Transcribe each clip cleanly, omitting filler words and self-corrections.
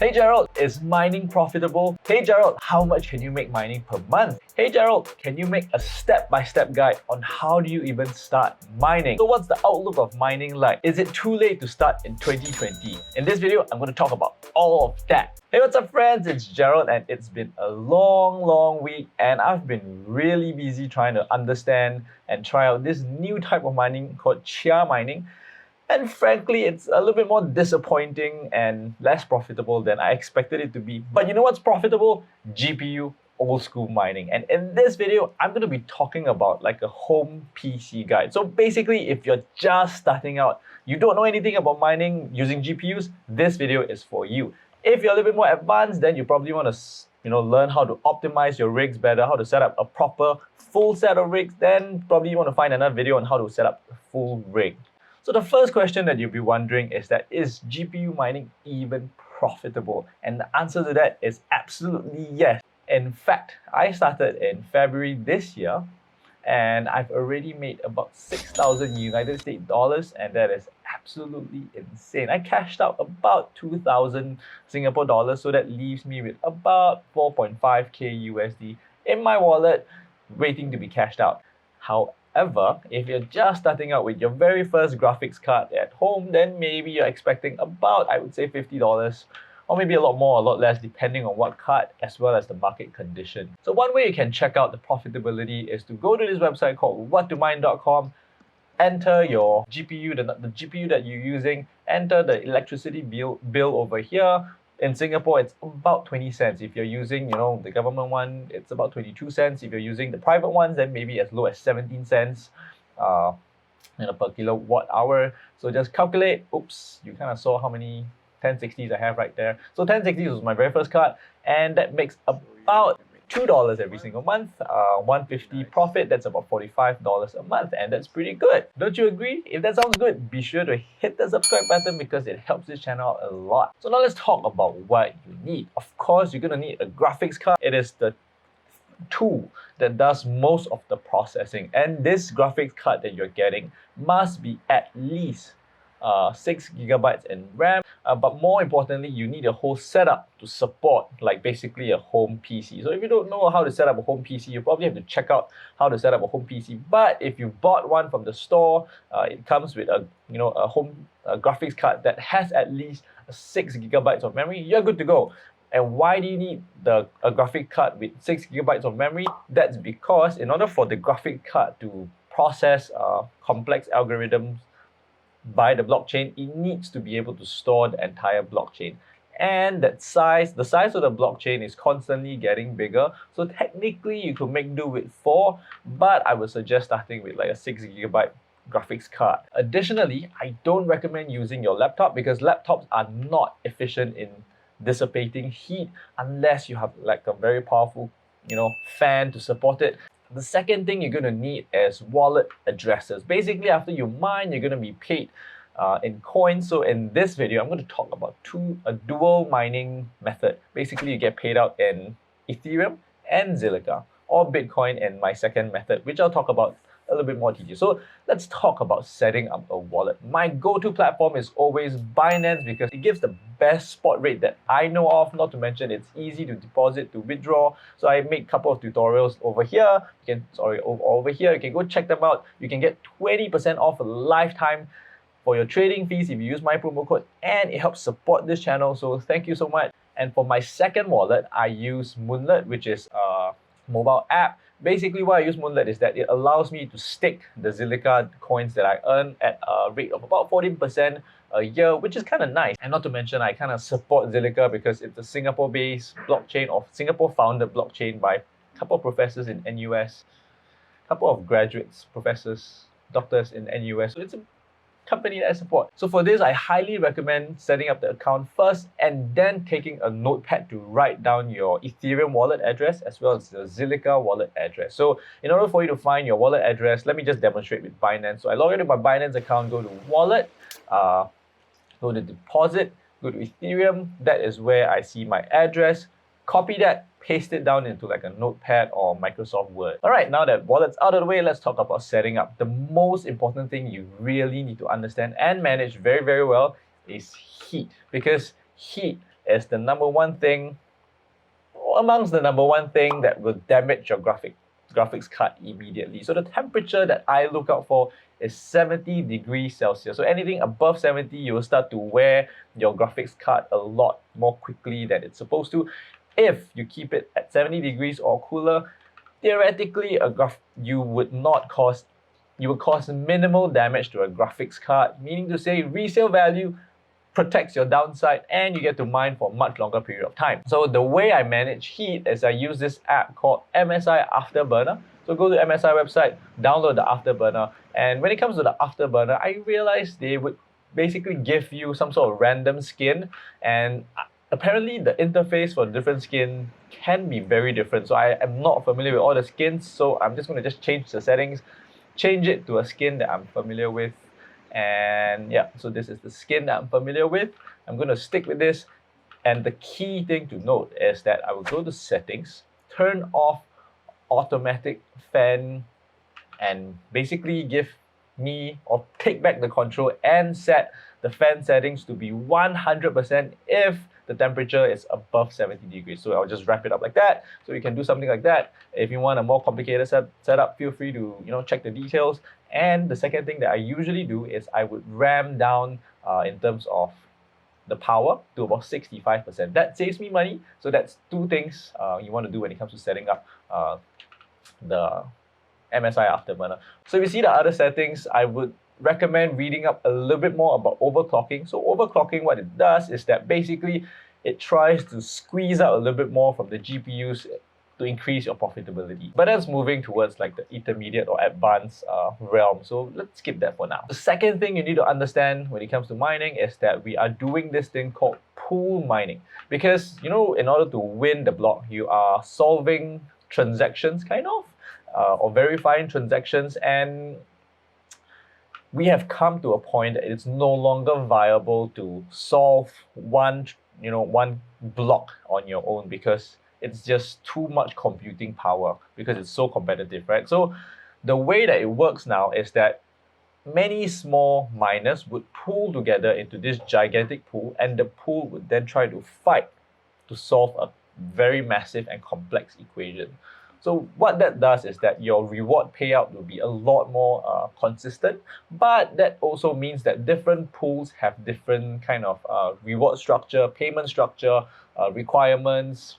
Hey Gerald, is mining profitable? Hey Gerald, how much can you make mining per month? Hey Gerald, can you make a step-by-step guide on how do you even start mining? So what's the outlook of mining like? Is it too late to start in 2020? In this video, I'm going to talk about all of that. Hey, what's up friends? It's Gerald and it's been a long week and I've been really busy trying to understand and try out this new type of mining called chia mining. And frankly, it's a little bit more disappointing and less profitable than I expected it to be. But you know what's profitable? GPU old school mining. And in this video, I'm going to be talking about like a home PC guide. So basically, if you're just starting out, you don't know anything about mining using GPUs, this video is for you. If you're a little bit more advanced, then you probably want to learn how to optimize your rigs better, how to set up a proper full set of rigs, then probably you want to find another video on how to set up a full rig. So the first question that you'll be wondering is GPU mining even profitable? And the answer to that is absolutely yes. In fact, I started in February this year and I've already made about 6,000 United States dollars, and that is absolutely insane. I cashed out about 2,000 Singapore dollars, so that leaves me with about 4.5k USD in my wallet waiting to be cashed out. However, if you're just starting out with your very first graphics card at home, then maybe you're expecting about, I would say, $50 or maybe a lot more, a lot less, depending on what card as well as the market condition. So one way you can check out the profitability is to go to this website called whattomine.com, enter your GPU, the GPU that you're using, enter the electricity bill over here. In Singapore, it's about 20 cents. If you're using, the government one, it's about 22 cents. If you're using the private ones, then maybe as low as 17 cents per kilowatt hour. So just calculate. Oops, you kind of saw how many 1060s I have right there. So 1060s was my very first card, and that makes about $2 every single month, 150 profit, that's about $45 a month, and that's pretty good. Don't you agree? If that sounds good, be sure to hit the subscribe button because it helps this channel out a lot. So now let's talk about what you need. Of course, you're going to need a graphics card. It is the tool that does most of the processing, and this graphics card that you're getting must be at least 6 gigabytes in RAM, but more importantly, you need a whole setup to support like basically a home PC. So if you don't know how to set up a home PC, you probably have to check out how to set up a home PC. But if you bought one from the store, it comes with a home graphics card that has at least 6 gigabytes of memory, you're good to go. And why do you need a graphic card with 6 gigabytes of memory? That's because in order for the graphic card to process complex algorithms by the blockchain, it needs to be able to store the entire blockchain. And the size of the blockchain is constantly getting bigger. So technically you could make do with 4, but I would suggest starting with like a 6 gigabyte graphics card. Additionally, I don't recommend using your laptop because laptops are not efficient in dissipating heat unless you have like a very powerful, fan to support it. The second thing you're going to need is wallet addresses. Basically, after you mine, you're going to be paid in coins. So in this video, I'm going to talk about a dual mining method. Basically, you get paid out in Ethereum and Zilliqa, or Bitcoin in my second method, which I'll talk about a little bit more detail. So let's talk about setting up a wallet. My go-to platform is always Binance because it gives the best spot rate that I know of, not to mention it's easy to deposit, to withdraw. So I made a couple of tutorials over here. Over here, you can go check them out. You can get 20% off a lifetime for your trading fees if you use my promo code, and it helps support this channel. So thank you so much. And for my second wallet, I use Moonlet, which is a mobile app. Basically, why I use Moonlet is that it allows me to stake the Zilliqa coins that I earn at a rate of about 14% a year, which is kind of nice. And not to mention, I kind of support Zilliqa because it's a Singapore-based blockchain, or Singapore-founded blockchain by a couple of professors in NUS, a couple of graduates, professors, doctors in NUS. So it's a company that I support. So for this, I highly recommend setting up the account first and then taking a notepad to write down your Ethereum wallet address as well as the Zilliqa wallet address. So in order for you to find your wallet address, let me just demonstrate with Binance. So I log into my Binance account, go to wallet, go to deposit, go to Ethereum. That is where I see my address. Copy that, paste it down into like a notepad or Microsoft Word. All right, now that wallet's out of the way, let's talk about setting up. The most important thing you really need to understand and manage very, very well is heat, because heat is the number one thing, or amongst the number one thing that will damage your graphics card immediately. So the temperature that I look out for is 70 degrees Celsius. So anything above 70, you will start to wear your graphics card a lot more quickly than it's supposed to. If you keep it at 70 degrees or cooler, theoretically, you would cause minimal damage to a graphics card, meaning to say resale value protects your downside and you get to mine for a much longer period of time. So the way I manage heat is I use this app called MSI Afterburner. So go to MSI website, download the Afterburner, and when it comes to the Afterburner, I realized they would basically give you some sort of random skin, and apparently the interface for different skin can be very different. So I am not familiar with all the skins, so I'm just going to just change the settings, change it to a skin that I'm familiar with. And yeah, so this is the skin that I'm familiar with. I'm going to stick with this. And the key thing to note is that I will go to settings, turn off automatic fan, and basically give me or take back the control and set the fan settings to be 100% if the temperature is above 70 degrees. So I'll just wrap it up like that. So you can do something like that. If you want a more complicated setup, feel free to check the details. And the second thing that I usually do is I would ram down in terms of the power to about 65%. That saves me money. So that's two things you want to do when it comes to setting up the MSI Afterburner. So if you see the other settings, I would recommend reading up a little bit more about overclocking. So overclocking, what it does is that basically it tries to squeeze out a little bit more from the GPUs to increase your profitability. But that's moving towards like the intermediate or advanced realm. So let's skip that for now. The second thing you need to understand when it comes to mining is that we are doing this thing called pool mining. Because, in order to win the block, you are solving transactions kind of, or verifying transactions, and we have come to a point that it's no longer viable to solve one block on your own, because it's just too much computing power, because it's so competitive, right? So the way that it works now is that many small miners would pool together into this gigantic pool, and the pool would then try to fight to solve a very massive and complex equation. So what that does is that your reward payout will be a lot more consistent, but that also means that different pools have different kind of reward structure, payment structure, requirements.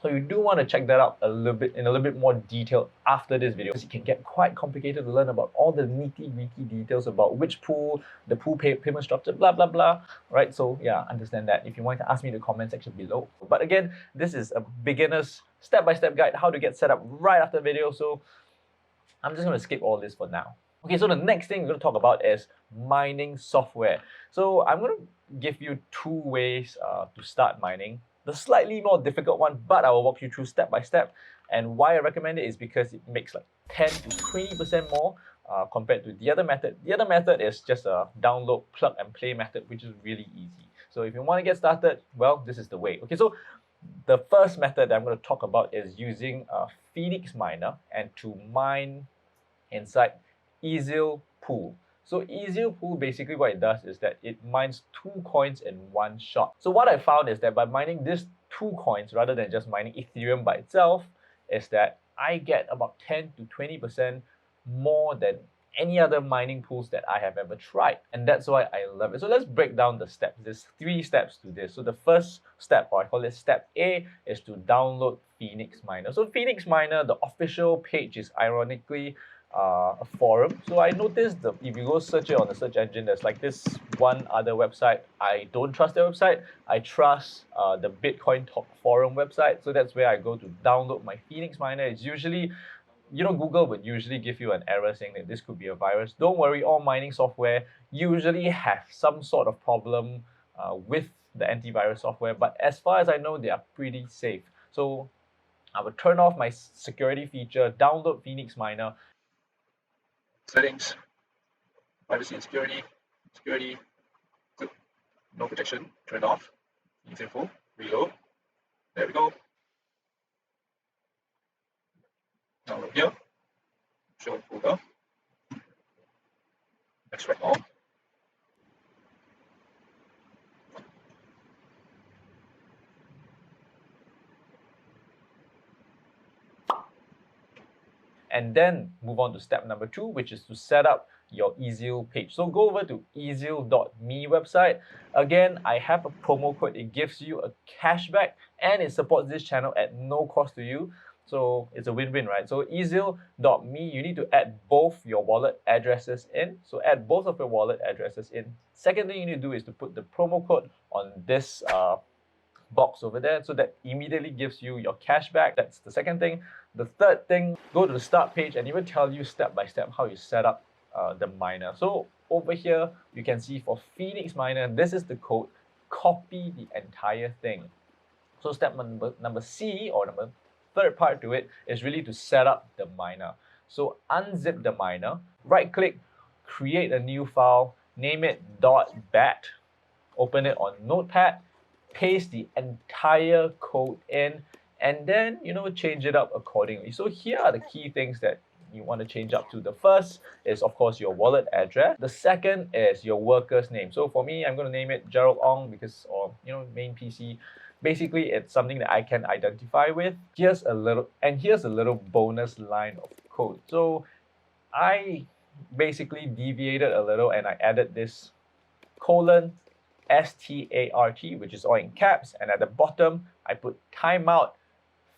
So you do want to check that out in a little bit more detail after this video, because it can get quite complicated to learn about all the nitty-gritty details about which pool, the pool payment structure, blah, blah, blah, right? So yeah, understand that if you want to ask me in the comment section below. But again, this is a beginner's step-by-step guide how to get set up right after the video. So I'm just going to skip all this for now. Okay, so the next thing we're going to talk about is mining software. So I'm going to give you two ways to start mining. The slightly more difficult one, but I will walk you through step by step. And why I recommend it is because it makes like 10 to 20% more compared to the other method. The other method is just a download, plug and play method, which is really easy. So if you want to get started, well, this is the way. Okay, so the first method that I'm going to talk about is using a Phoenix miner and to mine inside Ezil pool. So Ezil pool, basically what it does is that it mines 2 coins in one shot. So what I found is that by mining these 2 coins rather than just mining Ethereum by itself, is that I get about 10 to 20% more than any other mining pools that I have ever tried. And that's why I love it. So let's break down the steps. There's 3 steps to this. So the first step, or I call it step A, is to download Phoenix Miner. So Phoenix Miner, the official page is ironically a forum. So I noticed that if you go search it on the search engine, there's like this one other website. I don't trust their website. I trust the Bitcoin Talk forum website. So that's where I go to download my Phoenix Miner. It's usually, Google would usually give you an error saying that this could be a virus. Don't worry, all mining software usually have some sort of problem with the antivirus software. But as far as I know, they are pretty safe. So I would turn off my security feature, download Phoenix Miner. Settings, privacy and security, good, no protection, turn off, info, reload, there we go. Download here, show folder, extract all. and then move on to step number 2, which is to set up your Ezil page. So go over to ezil.me website. Again, I have a promo code. It gives you a cashback and it supports this channel at no cost to you. So it's a win-win, right? So ezil.me, you need to add both your wallet addresses in. So add both of your wallet addresses in. Second thing you need to do is to put the promo code on this box over there, so that immediately gives you your cashback. That's the second thing. The third thing, go to the start page and it will tell you step by step how you set up the miner. So over here, you can see for Phoenix Miner, this is the code. Copy the entire thing. So step number C, or number third part to it, is really to set up the miner. So unzip the miner, right click, create a new file, name it .bat, open it on Notepad, paste the entire code in, and then change it up accordingly. So here are the key things that you want to change up to. The first is of course your wallet address. The second is your worker's name. So for me, I'm going to name it Gerald Ong because, or main PC. Basically, it's something that I can identify with. Here's a little bonus line of code. So I basically deviated a little and I added this colon START, which is all in caps, and at the bottom I put timeout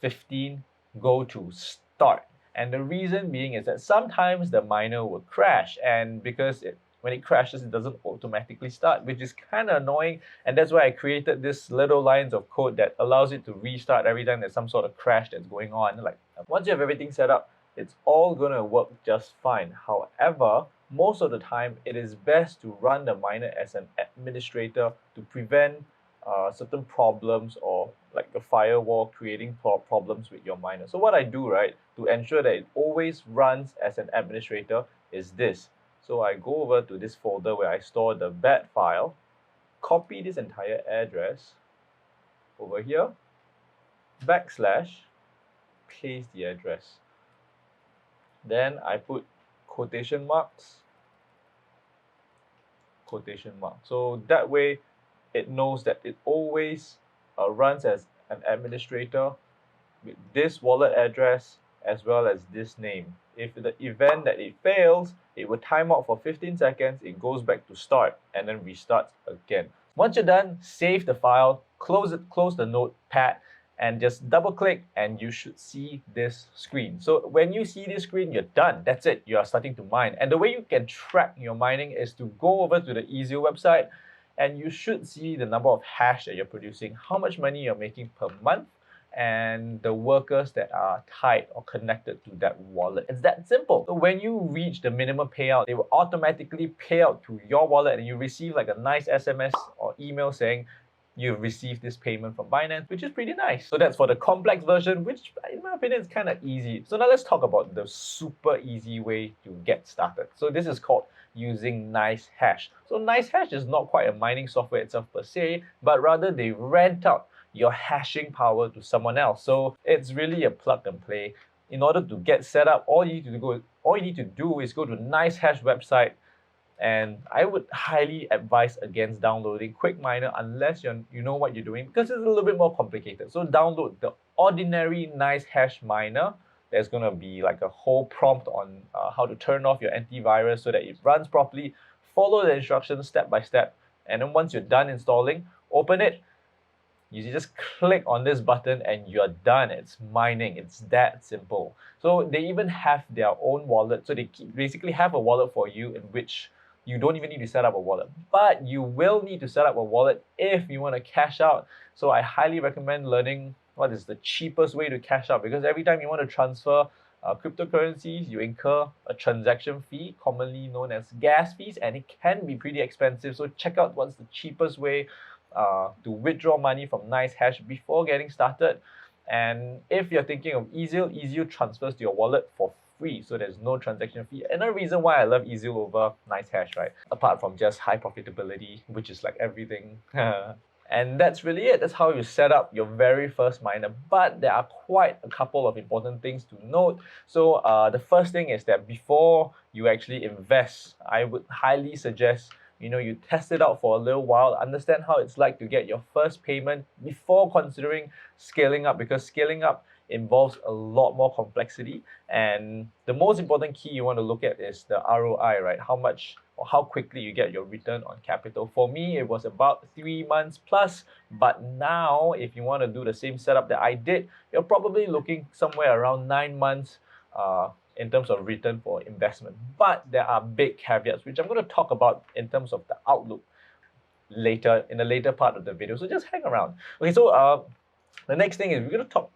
15, go to start. And the reason being is that sometimes the miner will crash, and because when it crashes, it doesn't automatically start, which is kind of annoying. And that's why I created this little lines of code that allows it to restart every time there's some sort of crash that's going on. Like once you have everything set up, it's all going to work just fine. However, most of the time, it is best to run the miner as an administrator to prevent certain problems, or like a firewall creating problems with your miner. So what I do, right, to ensure that it always runs as an administrator is this. So I go over to this folder where I store the bat file, copy this entire address over here, backslash, paste the address. Then I put quotation marks. So that way it knows that it always runs as an administrator with this wallet address as well as this name. If the event that it fails, it will time out for 15 seconds, it goes back to start and then restarts again. Once you're done, save the file, close the notepad, and just double click and you should see this screen. So when you see this screen, you're done. That's it. You are starting to mine. And the way you can track your mining is to go over to the Ezil website and you should see the number of hash that you're producing, how much money you're making per month, and the workers that are tied or connected to that wallet. It's that simple. So when you reach the minimum payout, they will automatically pay out to your wallet and you receive like a nice SMS or email saying, you've received this payment from Binance, which is pretty nice. So that's for the complex version, which in my opinion is kind of easy. So now let's talk about the super easy way to get started. So this is called using Nicehash. So Nicehash is not quite a mining software itself per se, but rather they rent out your hashing power to someone else. So it's really a plug and play. In order to get set up, all you need to do is go to Nicehash website. And I would highly advise against downloading QuickMiner unless you know what you're doing, because it's a little bit more complicated. So download the ordinary Nicehash miner. There's going to be like a whole prompt on how to turn off your antivirus so that it runs properly. Follow the instructions step by step. And then once you're done installing, open it. You just click on this button and you're done. It's mining. It's that simple. So they even have their own wallet. So they basically have a wallet for you in which you don't even need to set up a wallet, but you will need to set up a wallet if you want to cash out. So I highly recommend learning what is the cheapest way to cash out, because every time you want to transfer cryptocurrencies, you incur a transaction fee, commonly known as gas fees, and it can be pretty expensive. So check out what's the cheapest way to withdraw money from Nicehash before getting started. And if you're thinking of Ezil transfers to your wallet for free, so there's no transaction fee. Another reason why I love Ezil over Nicehash, right? Apart from just high profitability, which is like everything. And that's really it. That's how you set up your very first miner. But there are quite a couple of important things to note. So the first thing is that before you actually invest, I would highly suggest you test it out for a little while, understand how it's like to get your first payment before considering scaling up, because scaling up involves a lot more complexity, and the most important key you want to look at is the ROI, right? How much or how quickly you get your return on capital. For me, it was about 3 months plus, but now if you want to do the same setup that I did, you're probably looking somewhere around 9 months in terms of return for investment. But there are big caveats, which I'm going to talk about in terms of the outlook later in the later part of the video. So just hang around. Okay, so the next thing is we need to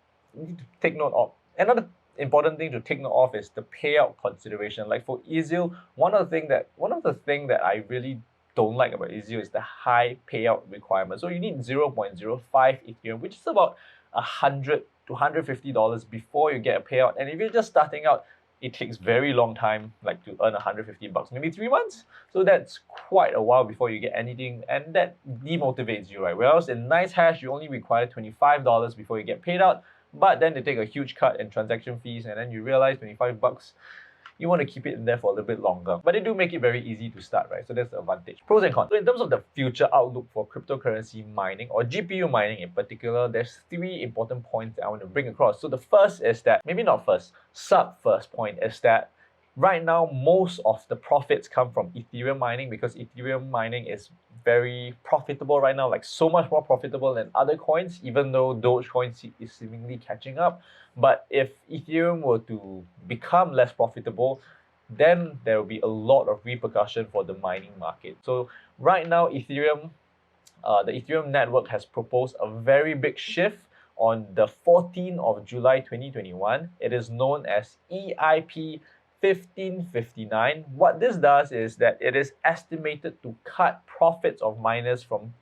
take note of another important thing to take note of is the payout consideration. Like for Ezil, one of the thing that I really don't like about Ezil is the high payout requirement. So you need 0.05 Ethereum, which is about $100 to $150 before you get a payout. And if you're just starting out, it takes very long time, like to earn $150, maybe 3 months. So that's quite a while before you get anything, and that demotivates you, right? Whereas in Nicehash, you only require $25 before you get paid out, but then they take a huge cut in transaction fees, and then you realize $25, you want to keep it in there for a little bit longer. But they do make it very easy to start, right? So that's the advantage. Pros and cons. So in terms of the future outlook for cryptocurrency mining, or GPU mining in particular, there's 3 important points that I want to bring across. So the first is that, maybe not first, first point is that right now, most of the profits come from Ethereum mining, because Ethereum mining is very profitable right now, like so much more profitable than other coins, even though Dogecoin is seemingly catching up. But if Ethereum were to become less profitable, then there will be a lot of repercussion for the mining market. So right now, the Ethereum network has proposed a very big shift on the 14th of July 2021. It is known as EIP 1559. What this does is that it is estimated to cut profits of miners from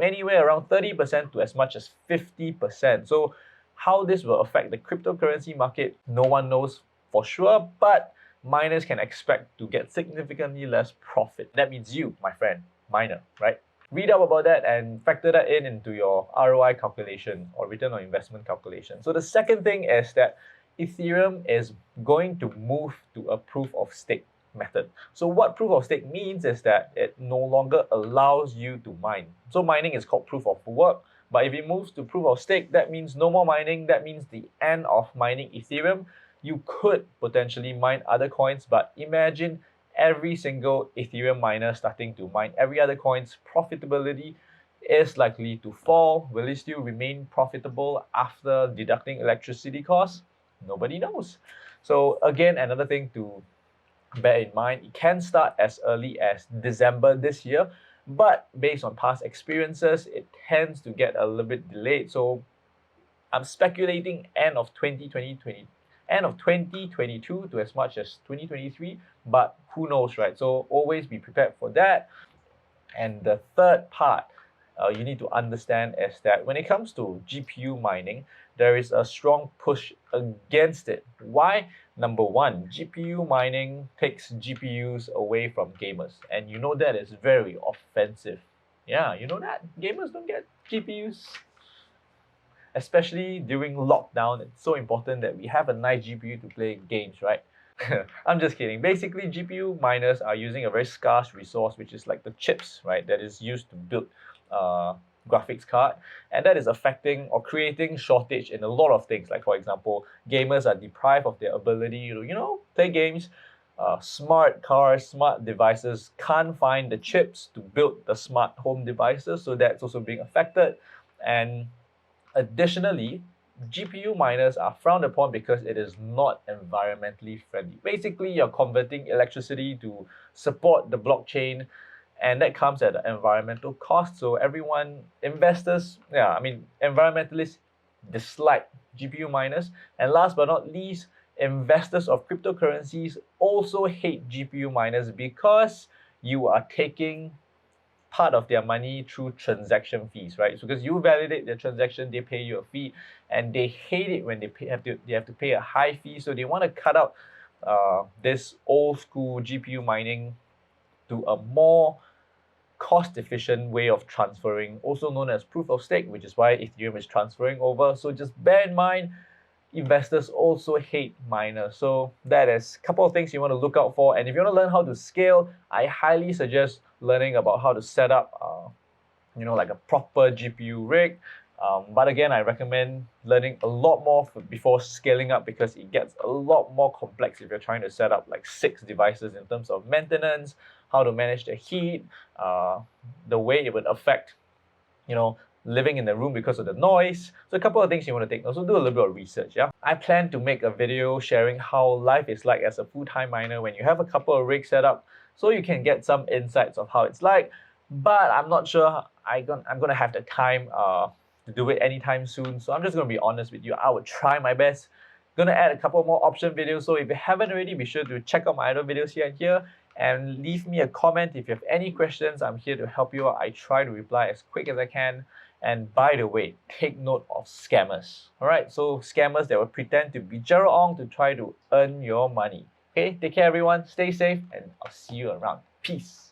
anywhere around 30% to as much as 50%. So how this will affect the cryptocurrency market, no one knows for sure, but miners can expect to get significantly less profit. That means you, my friend, miner, right? Read up about that and factor that into your ROI calculation or return on investment calculation. So the second thing is that Ethereum is going to move to a proof of stake method. So what proof of stake means is that it no longer allows you to mine. So mining is called proof of work, but if it moves to proof of stake, that means no more mining. That means the end of mining Ethereum. You could potentially mine other coins, but imagine every single Ethereum miner starting to mine every other coin's profitability is likely to fall. Will it still remain profitable after deducting electricity costs? Nobody knows. So again, another thing to bear in mind, it can start as early as December this year, but based on past experiences, it tends to get a little bit delayed. So I'm speculating end of 2022 to as much as 2023, but who knows, right? So always be prepared for that. And the third part you need to understand is that when it comes to GPU mining, there is a strong push against it. Why? Number one, GPU mining takes GPUs away from gamers, and you know that is very offensive. Yeah, you know that gamers don't get GPUs. Especially during lockdown, it's so important that we have a nice GPU to play games, right? I'm just kidding. Basically, GPU miners are using a very scarce resource, which is like the chips, right? That is used to build graphics card, and that is affecting or creating shortage in a lot of things. Like for example, gamers are deprived of their ability to, play games. Smart cars, smart devices can't find the chips to build the smart home devices, so that's also being affected. And additionally, GPU miners are frowned upon because it is not environmentally friendly. Basically, you're converting electricity to support the blockchain, and that comes at an environmental cost. So environmentalists dislike GPU miners. And last but not least, investors of cryptocurrencies also hate GPU miners because you are taking part of their money through transaction fees, right? So because you validate their transaction, they pay you a fee, and they hate it when they have to pay a high fee. So they want to cut out this old school GPU mining to a more cost-efficient way of transferring, also known as proof of stake, which is why Ethereum is transferring over. So just bear in mind, investors also hate miners. So that is a couple of things you want to look out for. And if you want to learn how to scale, I highly suggest learning about how to set up like a proper GPU rig, But again, I recommend learning a lot more before scaling up, because it gets a lot more complex if you're trying to set up like 6 devices in terms of maintenance, how to manage the heat, the way it would affect, living in the room because of the noise. So a couple of things you want to take. Also do a little bit of research. Yeah, I plan to make a video sharing how life is like as a full-time miner when you have a couple of rigs set up, so you can get some insights of how it's like. But I'm not sure I'm gonna have the time to do it anytime soon. So I'm just gonna be honest with you. I would try my best. Gonna add a couple more option videos. So if you haven't already, be sure to check out my other videos here and here, and leave me a comment if you have any questions. I'm here to help you out. I try to reply as quick as I can. And by the way, take note of scammers. Alright, so scammers that will pretend to be Gerald Ong to try to earn your money. Okay, take care everyone, stay safe, and I'll see you around. Peace.